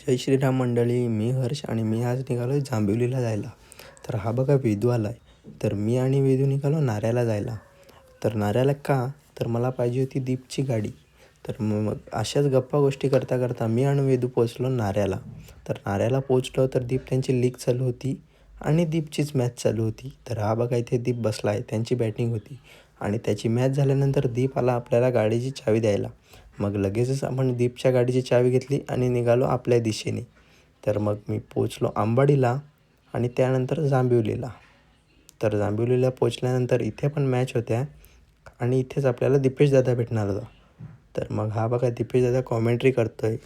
जय श्रीराम मंडळी, मी हर्ष आणि मी आज निघालो आहे जांभिवलीला जायला. तर हा बघा वेदू आला आहे. तर मी आणि वेदू निघालो नाऱ्याला जायला. तर नाऱ्याला का, तर मला पाहिजे होती दीपची गाडी. तर मग अशाच गप्पा गोष्टी करता करता मी आणि वेदू पोचलो नाऱ्याला. तर नाऱ्याला पोचलो तर दीप त्यांची लीग चालू होती आणि दीपचीच मॅच चालू होती. तर हा बघा इथे दीप बसला आहे, त्यांची बॅटिंग होती आणि त्याची मॅच झाल्यानंतर दीप आला आपल्याला गाडीची चावी द्यायला. मग लगेचच आपण दीपच्या गाडीची चावी घेतली आणि निघालो आपल्या दिशेने. तर मग मी पोचलो आंबाडीला आणि त्यानंतर जांभिवलीला. तर जांभिवलीला पोचल्यानंतर इथे पण मॅच होत्या आणि इथेच आपल्याला दीपेशदादा भेटणार होता. तर मग हा बघा दीपेशदादा कॉमेंट्री करतो आहे.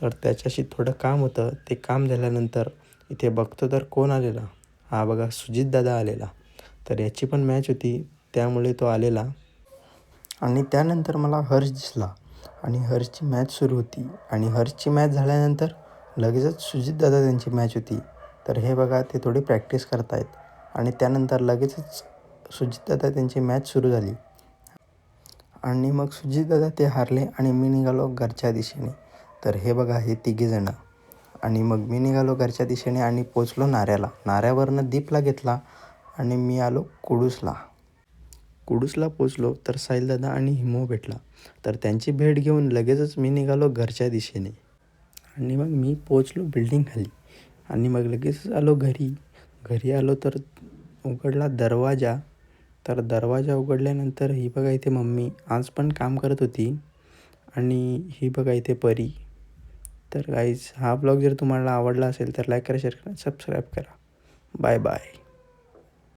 तर त्याच्याशी थोडं काम होतं, ते काम झाल्यानंतर इथे बघतो तर कोण आलेला, हा बघा सुजितदादा आलेला. तर याची पण मॅच होती त्यामुळे तो आलेला. आणि त्यानंतर मला हर्ष दिसला आणि हर्षची मॅच सुरू होती आणि हर्षची मॅच झाल्यानंतर लगेचच सुजितदादा त्यांची मॅच होती. तर हे बघा ते थोडी प्रॅक्टिस करत आहेत आणि त्यानंतर लगेचच सुजितदादा त्यांची मॅच सुरू झाली आणि मग सुजितदादा ते हारले आणि मी निघालो घरच्या दिशेने. तर हे बघा हे तिघेजणं आणि मग मी निघालो घरच्या दिशेने आणि पोचलो नाऱ्याला. नाऱ्यावरनं दीपला घेतला आणि मी आलो कुडूसला. कुडूसला पोचलो तर साहिलदादा आणि हिमो भेटला. तर त्यांची भेट घेऊन लगेचच मी निघालो घरच्या दिशेने आणि मग मी पोचलो बिल्डिंगखाली आणि मग लगेचच आलो घरी. घरी आलो तर उघडला दरवाजा. तर दरवाजा उघडल्यानंतर ही बघा इथे मम्मी आज पण काम करत होती आणि ही बघा इथे परी. तर गाईज हा ब्लॉग जर तुम्हाला आवडला असेल तर लाईक करा, शेअर करा, सबस्क्राईब करा. Bye bye.